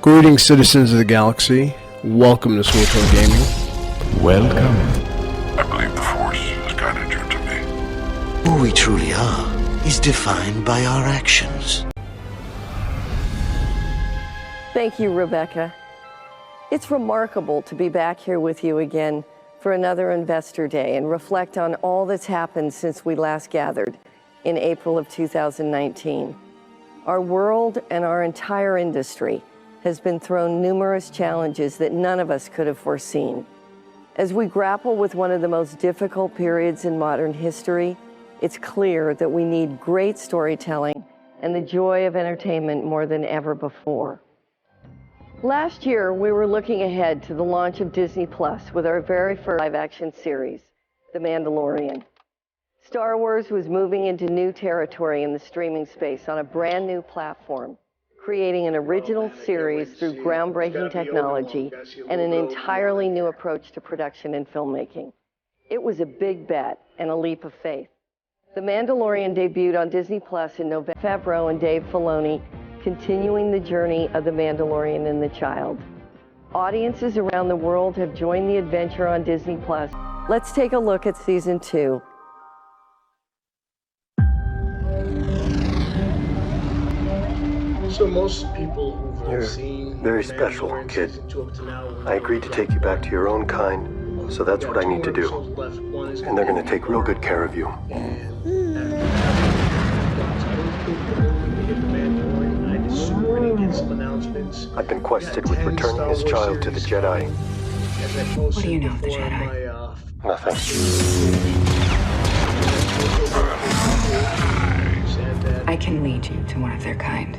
Greetings, citizens of the galaxy. Welcome to Swtor Gaming. Welcome. I believe the Force has guided you to me. Who we truly are is defined by our actions. Thank you, Rebecca. It's remarkable to be back here with you again for another Investor Day and reflect on all that's happened since we last gathered in April of 2019. Our world and our entire industry has been thrown numerous challenges that none of us could have foreseen. As we grapple with one of the most difficult periods in modern history, it's clear that we need great storytelling and the joy of entertainment more than ever before. Last year, we were looking ahead to the launch of Disney Plus with our very first live-action series, The Mandalorian. Star Wars was moving into new territory in the streaming space on a brand new platform, creating an original series through groundbreaking technology and an entirely new approach to production and filmmaking. It was a big bet and a leap of faith. The Mandalorian debuted on Disney Plus in November. Favreau and Dave Filoni continuing the journey of the Mandalorian and the child. Audiences around the world have joined the adventure on Disney Plus. Let's take a look at season 2. So most people who've seen very special, kid. I agreed to take you back to your own kind, so that's what I need to do. And they're gonna take real good care of you. I've been quested with returning his child to the Jedi. What do you know of the Jedi? Nothing. I can lead you to one of their kind.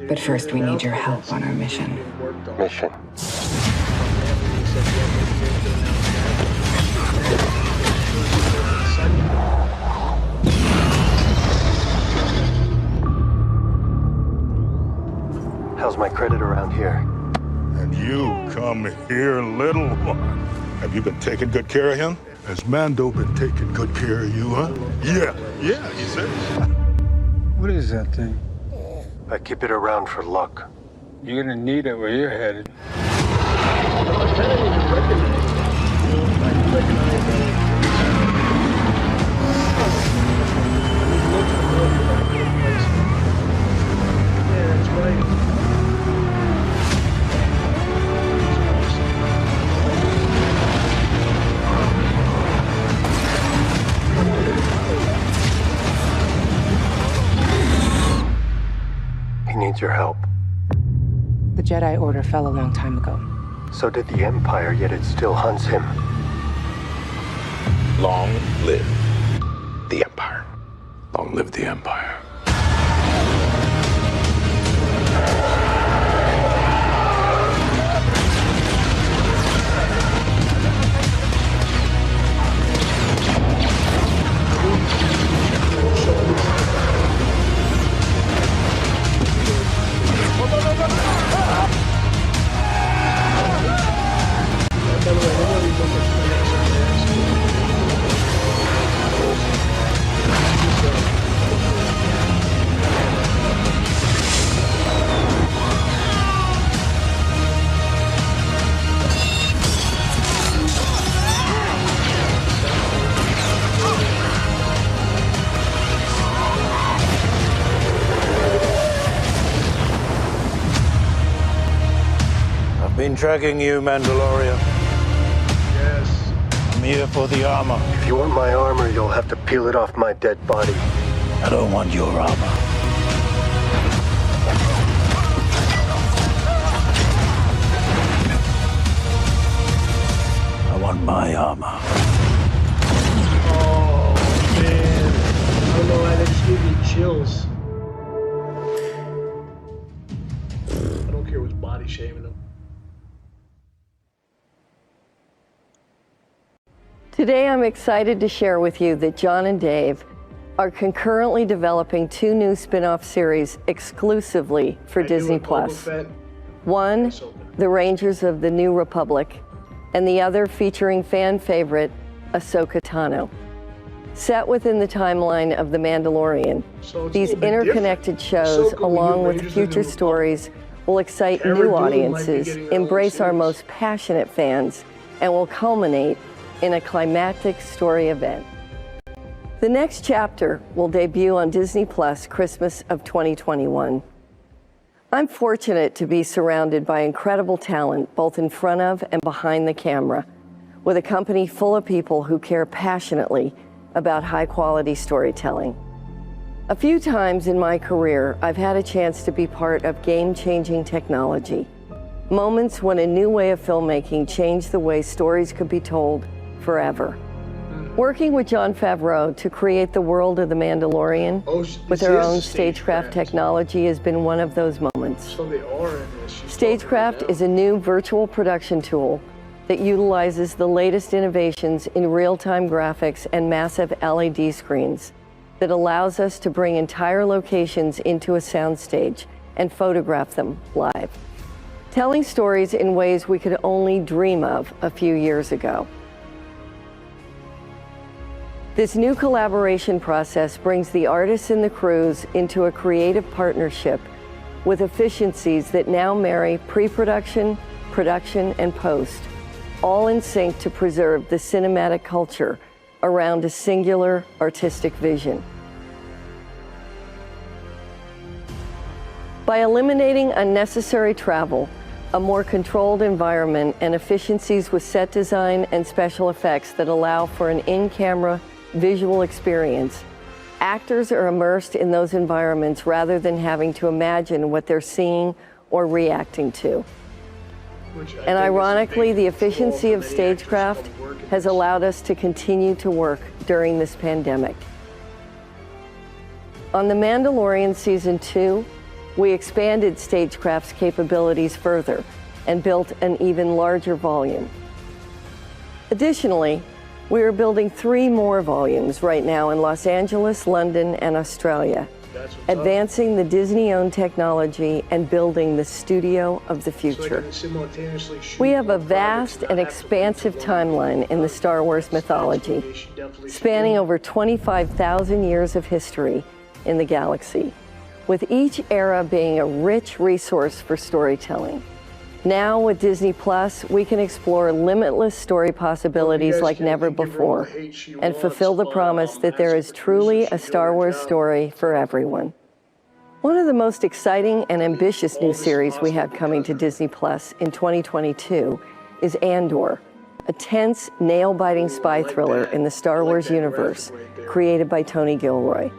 But first we need your help on our mission. Mission. How's my credit around here? And you come here, little one. Have you been taking good care of him? Has Mando been taking good care of you, huh? Yeah, he says. What is that thing? I keep it around for luck. You're gonna need it where you're headed. Needs your help. The Jedi Order fell a long time ago. So did the Empire, yet it still hunts him. Long live the Empire. Long live the Empire. Been tracking you, Mandalorian. Yes. I'm here for the armor. If you want my armor, you'll have to peel it off my dead body. I don't want your armor. I want my armor. Oh, man. I don't know why that just gave me chills. I don't care who's body shaming them. Today, I'm excited to share with you that John and Dave are concurrently developing 2 new spin-off series exclusively for Disney Plus. One, The Rangers of the New Republic, and the other featuring fan favorite, Ahsoka Tano. Set within the timeline of The Mandalorian, these interconnected shows, along with future stories, will excite new audiences, embrace our most passionate fans, and will culminate in a climactic story event. The next chapter will debut on Disney Plus Christmas of 2021. I'm fortunate to be surrounded by incredible talent, both in front of and behind the camera, with a company full of people who care passionately about high-quality storytelling. A few times in my career, I've had a chance to be part of game-changing technology, moments when a new way of filmmaking changed the way stories could be told forever. Working with Jon Favreau to create the world of The Mandalorian with their own stagecraft technology has been one of those moments. Stagecraft is a new virtual production tool that utilizes the latest innovations in real-time graphics and massive LED screens that allows us to bring entire locations into a soundstage and photograph them live, telling stories in ways we could only dream of a few years ago. This new collaboration process brings the artists and the crews into a creative partnership with efficiencies that now marry pre-production, production, and post, all in sync to preserve the cinematic culture around a singular artistic vision. By eliminating unnecessary travel, a more controlled environment, and efficiencies with set design and special effects that allow for an in-camera visual experience, actors are immersed in those environments rather than having to imagine what they're seeing or reacting to. And ironically, the efficiency of stagecraft has allowed us to continue to work during this pandemic. On The Mandalorian Season 2, we expanded stagecraft's capabilities further and built an even larger volume. Additionally, we are building 3 more volumes right now in Los Angeles, London, and Australia, advancing the Disney-owned technology and building the studio of the future. We have a vast and expansive timeline in the Star Wars mythology, spanning over 25,000 years of history in the galaxy, with each era being a rich resource for storytelling. Now with Disney Plus, we can explore limitless story possibilities like never before and fulfill the promise that there is truly a Star Wars story for everyone. One of the most exciting and ambitious new series we have coming to Disney Plus in 2022 is Andor, a tense, nail-biting spy thriller in the Star Wars universe created by Tony Gilroy.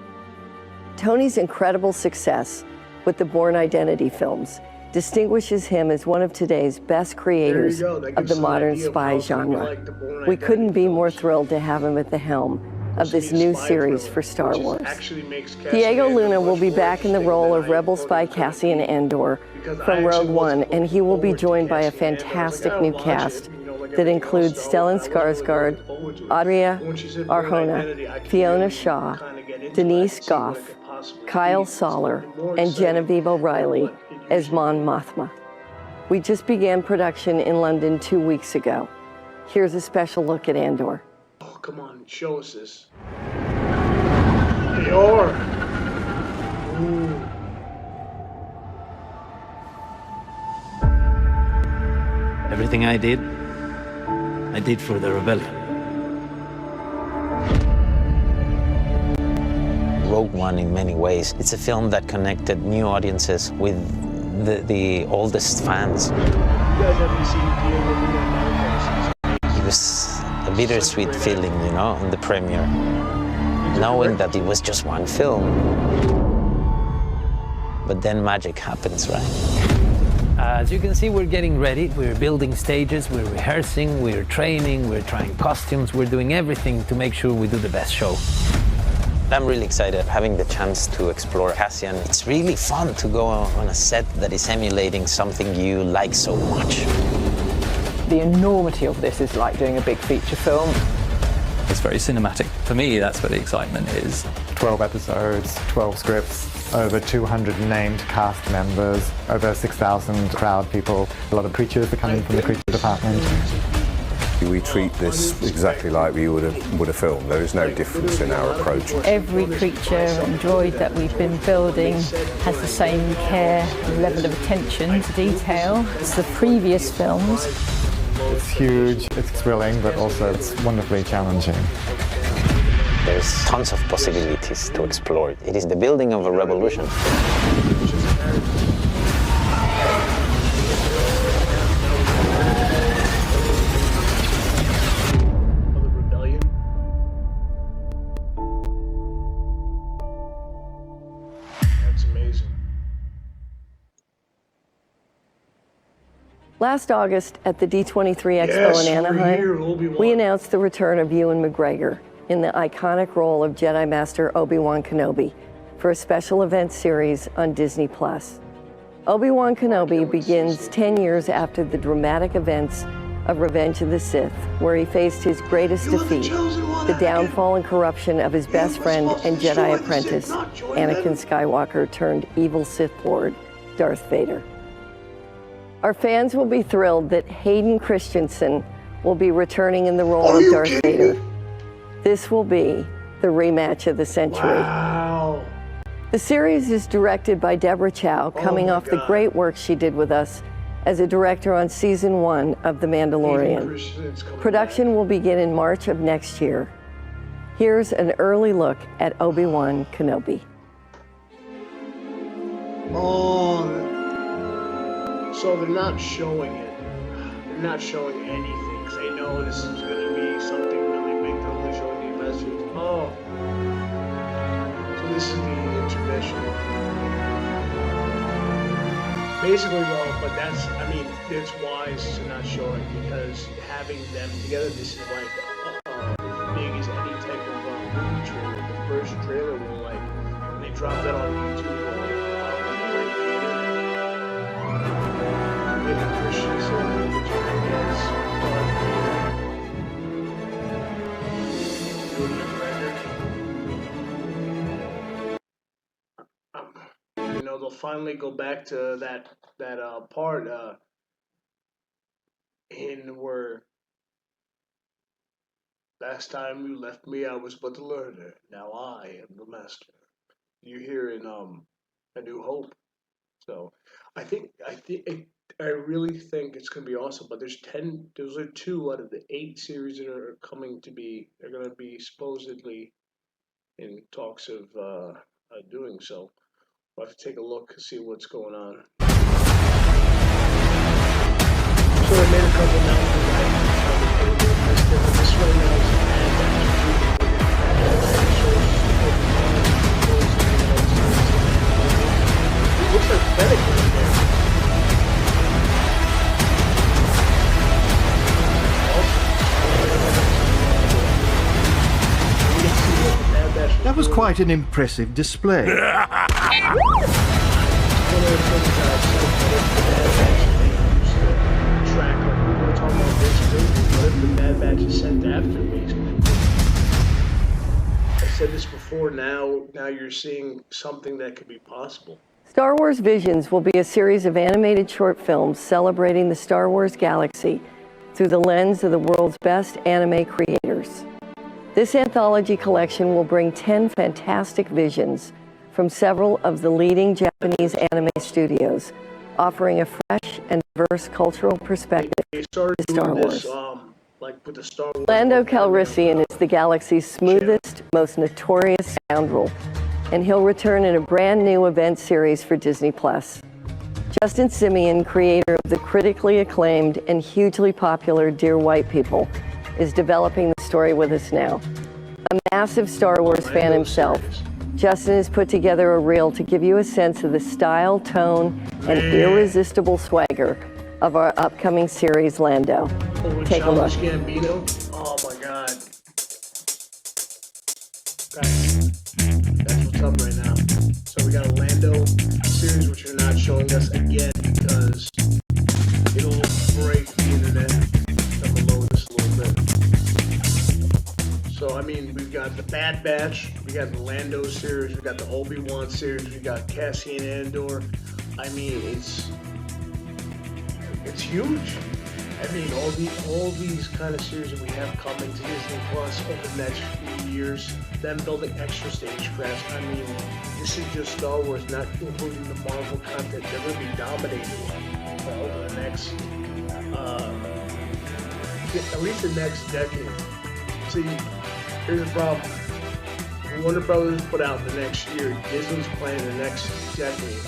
Tony's incredible success with the Bourne Identity films distinguishes him as one of today's best creators of the modern spy genre. We couldn't be more thrilled to have him at the helm of this new series for Star Wars. Diego Luna will be back in the role of Rebel spy Casian Andor from Rogue One, and he will be joined by a fantastic new cast that includes Stellan Skarsgård, Adria Arjona, Fiona Shaw, Denise Goff, Kyle Soller, and Genevieve O'Reilly as Mon Mothma. We just began production in London 2 weeks ago. Here's a special look at Andor. Oh, come on, show us this. They are. Ooh. Everything I did for the rebellion. Rogue One, in many ways, it's a film that connected new audiences with the oldest fans. You guys haven't seen Diego Luna? It was a bittersweet feeling, you know, in the premiere, knowing that it was just one film. But then magic happens, right? As you can see, we're getting ready. We're building stages, we're rehearsing, we're training, we're trying costumes, we're doing everything to make sure we do the best show. I'm really excited having the chance to explore Casian. It's really fun to go on a set that is emulating something you like so much. The enormity of this is like doing a big feature film. It's very cinematic. For me, that's where the excitement is. 12 episodes, 12 scripts, over 200 named cast members, over 6,000 crowd people. A lot of creatures are coming from the creature department. We treat this exactly like we would a film. There is no difference in our approach. Every creature and droid that we've been building has the same care and level of attention to detail as the previous films. It's huge, it's thrilling, but also it's wonderfully challenging. There's tons of possibilities to explore. It is the building of a revolution. Last August at the D23 Expo in Anaheim, we announced the return of Ewan McGregor in the iconic role of Jedi Master Obi-Wan Kenobi for a special event series on Disney+. Obi-Wan Kenobi begins 10 years after the dramatic events of Revenge of the Sith, where he faced his greatest defeat, the downfall and corruption of his best friend and Jedi apprentice, Anakin Skywalker turned evil Sith Lord, Darth Vader. Our fans will be thrilled that Hayden Christensen will be returning in the role of Darth Vader. This will be the rematch of the century. Wow. The series is directed by Deborah Chow, coming off the great work she did with us as a director on season 1 of The Mandalorian. Production will begin in March of next year. Here's an early look at Obi-Wan Kenobi. Oh. So they're not showing it. They're not showing anything because they know this is going to be something really big. They're only showing the investors. Oh. So this is the intermission. Basically, though, but that's, I mean, it's wise to not show it because having them together, this is like big as any type of movie trailer. The first trailer will like, when they drop that on YouTube, you know, they'll finally go back to that part in where last time you left me, I was but the learner. Now I am the master. You hear in A New Hope. So I really think it's gonna be awesome. But there's 10. Those are 2 out of the 8 series that are coming to be. They're gonna be supposedly in talks of doing so. We'll have to take a look and see what's going on. So I made a couple announcements. This right now it looks like Fennec right there. That was quite an impressive display. I said this before, now you're seeing something that could be possible. Star Wars Visions will be a series of animated short films celebrating the Star Wars galaxy through the lens of the world's best anime creators. This anthology collection will bring 10 fantastic visions from several of the leading Japanese anime studios, offering a fresh and diverse cultural perspective to Star Wars. Lando Calrissian is the galaxy's smoothest, most notorious scoundrel, and he'll return in a brand new event series for Disney+. Justin Simien, creator of the critically acclaimed and hugely popular Dear White People, is developing the story with us now. A massive Star Wars fan himself, Justin has put together a reel to give you a sense of the style, tone, and irresistible swagger of our upcoming series, Lando. Take a look. Oh my God. That's what's up right now. So we got a Lando series, which you're not showing us again because it'll break the internet. I'm gonna lower this a little bit. So I mean, we've got the Bad Batch, we got the Lando series, we got the Obi-Wan series, we got Casian Andor. I mean, it's huge. I mean, all these kind of series that we have coming to Disney Plus over the next few years, them building extra stagecrafts. I mean, this is just Star Wars, not including the Marvel content. They're going to be dominating over the next, at least the next decade. See, here's the problem. Warner Brothers put out the next year, Disney's planning the next decade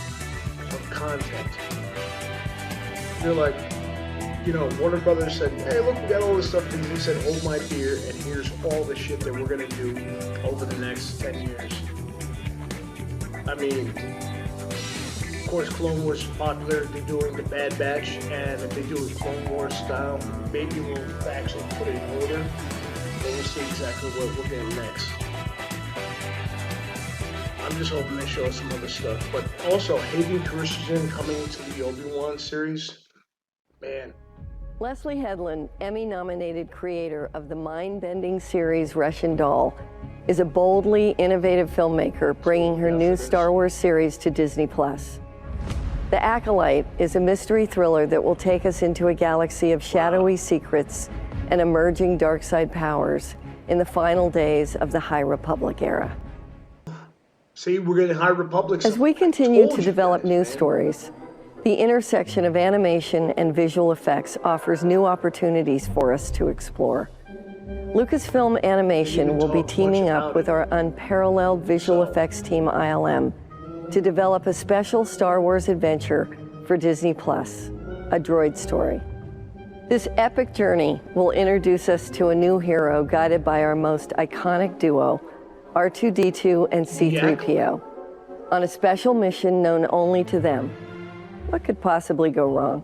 of content. They're like, you know, Warner Brothers said, hey, look, we got all this stuff. Disney said, hold my beer, and here's all the shit that we're going to do over the next 10 years. I mean, of course, Clone Wars is popular. They're doing the Bad Batch, and if they do it Clone Wars style, maybe we'll actually put it in order, and we'll see exactly what we're getting next. I'm just hoping they show us some other stuff. But also, Hayden Christensen coming to the Obi-Wan series. Man. Leslie Headland, Emmy-nominated creator of the mind-bending series Russian Doll, is a boldly innovative filmmaker bringing her new Star Wars series to Disney+. The Acolyte is a mystery thriller that will take us into a galaxy of shadowy secrets and emerging dark side powers in the final days of the High Republic era. See, we're getting High Republic. As we continue to develop new stories, the intersection of animation and visual effects offers new opportunities for us to explore. Lucasfilm Animation will be teaming up with our unparalleled visual effects team ILM to develop a special Star Wars adventure for Disney+, a droid story. This epic journey will introduce us to a new hero guided by our most iconic duo, R2-D2 and C-3PO, on a special mission known only to them. What could possibly go wrong?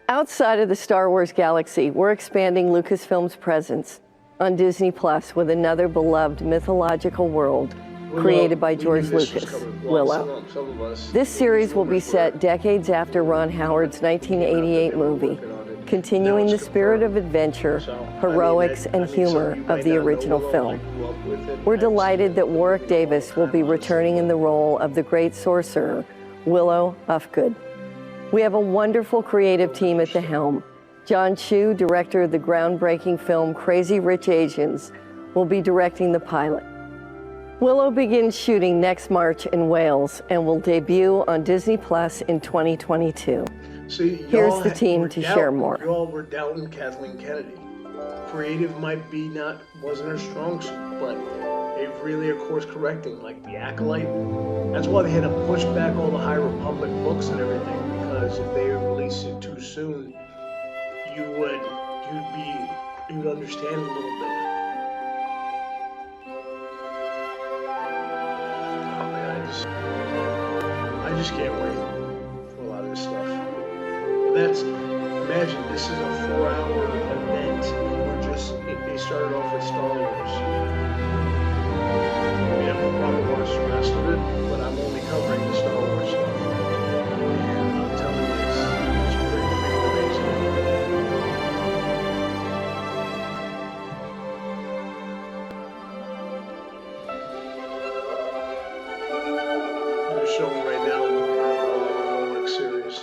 Outside of the Star Wars galaxy, we're expanding Lucasfilm's presence on Disney Plus with another beloved mythological world created by George Lucas, Willow. This series will be set decades after Ron Howard's 1988 movie, continuing the spirit of adventure, heroics, and humor of the original film. We're delighted that Warwick Davis will be returning in the role of the great sorcerer, Willow Ufgood. We have a wonderful creative team at the helm. John Chu, director of the groundbreaking film Crazy Rich Asians, will be directing the pilot. Willow begins shooting next March in Wales and will debut on Disney Plus in 2022. See, here's the team to share more. Y'all were doubting Kathleen Kennedy. Creative might be wasn't her strong suit, but they really are course correcting, like the Acolyte. That's why they had to push back all the High Republic books and everything, because if they release it too soon, you'd understand a little bit. Oh man, I just can't wait for a lot of this stuff. Imagine this is a 4-hour event, and they started off with Star Wars. I mean, I'll probably watch the rest of it, but I'm only covering the Star Wars stuff. And I'm telling you, it's pretty amazing. They're showing right now the Warwick series.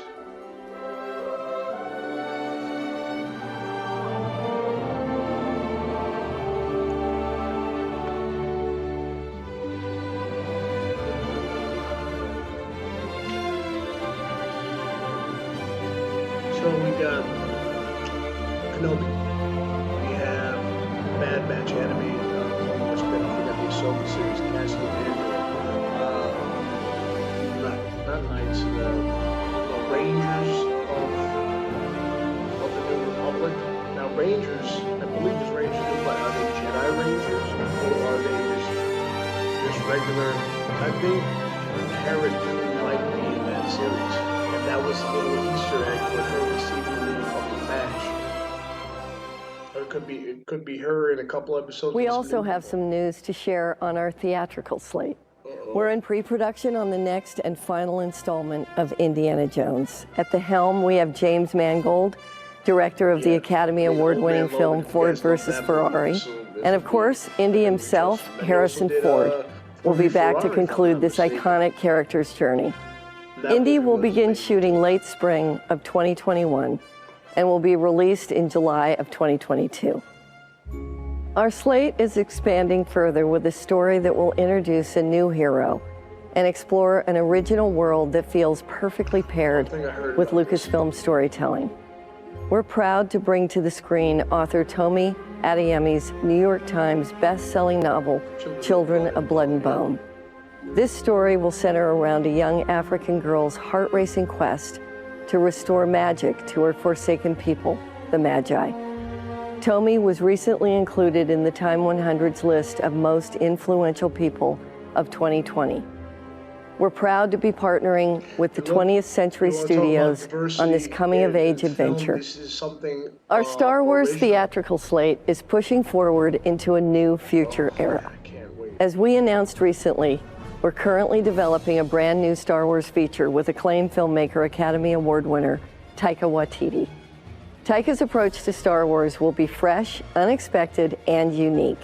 So we got Kenobi. We have Bad Batch animated spin-off. We got the AHSOKA series, Casian and Andor. Not Knights, the Rangers of the New Republic. Now Rangers, I believe it's Rangers, but are they Jedi Rangers or are they just regular? I think Cara Dune might be in that series. And that was a little Easter egg with her receiving the fucking match. Or it could be her in a couple episodes. We also have some news to share on our theatrical slate. We're in pre-production on the next and final installment of Indiana Jones. At the helm, we have James Mangold, director of the Academy Award-winning film Ford vs. Ferrari. And of course, Indy himself, Harrison Ford, will be back to conclude this iconic character's journey. Indy will begin shooting late spring of 2021 and will be released in July of 2022. Our slate is expanding further with a story that will introduce a new hero and explore an original world that feels perfectly paired with Lucasfilm storytelling. We're proud to bring to the screen author Tomi Adeyemi's New York Times best-selling novel, Children of Blood and Bone. This story will center around a young African girl's heart-racing quest to restore magic to her forsaken people, the Magi. Tomi was recently included in the Time 100's list of most influential people of 2020. We're proud to be partnering with the 20th Century Studios on this coming-of-age adventure. Our Star Wars theatrical slate is pushing forward into a new future era. As we announced recently, we're currently developing a brand new Star Wars feature with acclaimed filmmaker, Academy Award winner Taika Waititi. Taika's approach to Star Wars will be fresh, unexpected, and unique.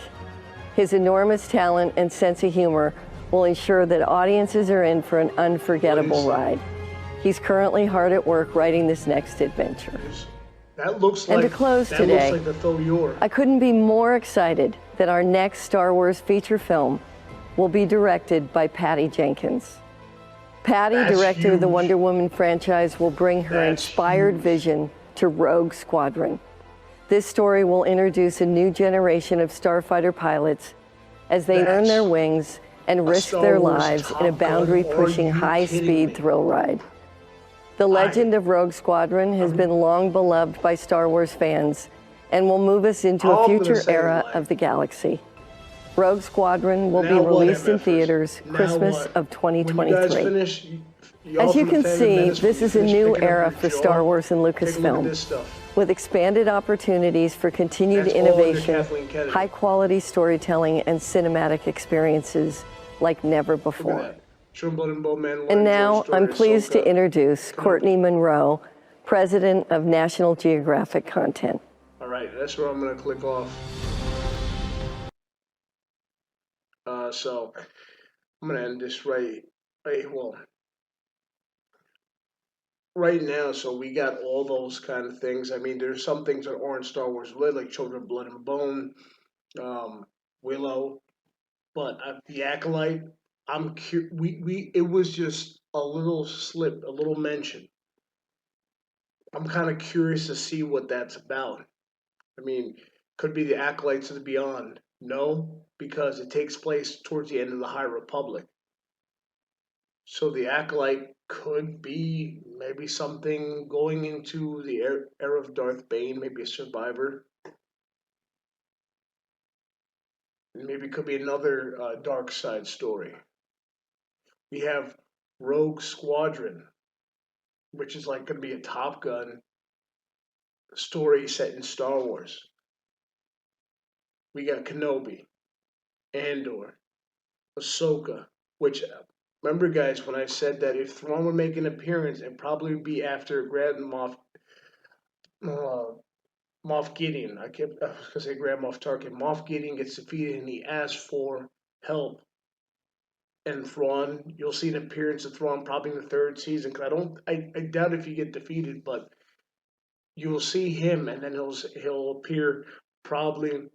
His enormous talent and sense of humor will ensure that audiences are in for an unforgettable ride. He's currently hard at work writing this next adventure. That looks And like, to close that today, looks like the Phil Yor. I couldn't be more excited that our next Star Wars feature film will be directed by Patti Jenkins. Patti, director of the Wonder Woman franchise, will bring her inspired vision to Rogue Squadron. This story will introduce a new generation of starfighter pilots as they earn their wings and risk their lives in a boundary-pushing, high-speed thrill ride. The legend of Rogue Squadron has been long beloved by Star Wars fans and will move us into a future era of the galaxy. Rogue Squadron will be released in theaters Christmas of 2023. As you can see, this is a new era for Star Wars and Lucasfilm, with expanded opportunities for continued innovation, high-quality storytelling, and cinematic experiences like never before. And now, I'm pleased to introduce Courtney Monroe, President of National Geographic Content. All right, that's where I'm going to click off. So I'm going to end this right now. So we got all those kind of things. I mean, there's some things that aren't Star Wars related, like Children of Blood and Bone, Willow, but the Acolyte. It was just a little slip, a little mention. I'm kind of curious to see what that's about. I mean, could be the Acolytes of the Beyond. No, because it takes place towards the end of the High Republic. So the Acolyte could be maybe something going into the era of Darth Bane, maybe a survivor. Maybe it could be another DARKSIDE story. We have Rogue Squadron, which is like going to be a Top Gun story set in Star Wars. We got Kenobi, Andor, AHSOKA, which, remember guys, when I said that if Thrawn would make an appearance, it'd probably be after Grand Moff Gideon. I was going to say Grand Moff Tarkin. Moff Gideon gets defeated and he asks for help. And Thrawn, you'll see an appearance of Thrawn probably in the third season. Cause I doubt if you get defeated, but you will see him, and then he'll appear probably.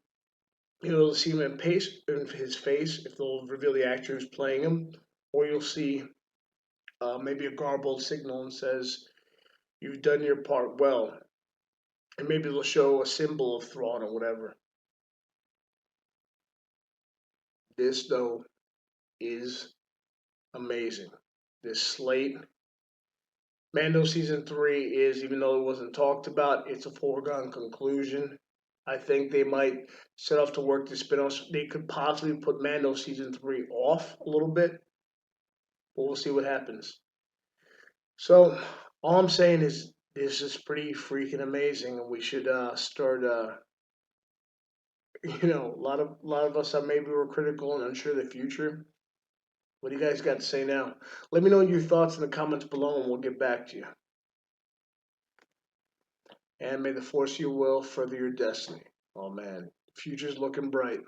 You'll see him in his face if they'll reveal the actor who's playing him, or you'll see maybe a garbled signal and says, "You've done your part well," and maybe they'll show a symbol of Thrawn or whatever. This though is amazing. This slate. Mando Season 3 is, even though it wasn't talked about, it's a foregone conclusion. I think they might set off to work the spin-offs. They could possibly put Mando Season 3 off a little bit. But we'll see what happens. So, all I'm saying is this is pretty freaking amazing. And we should start, a lot of us maybe were critical and unsure of the future. What do you guys got to say now? Let me know your thoughts in the comments below and we'll get back to you. And may the force your will further your destiny. Oh man, future's looking bright.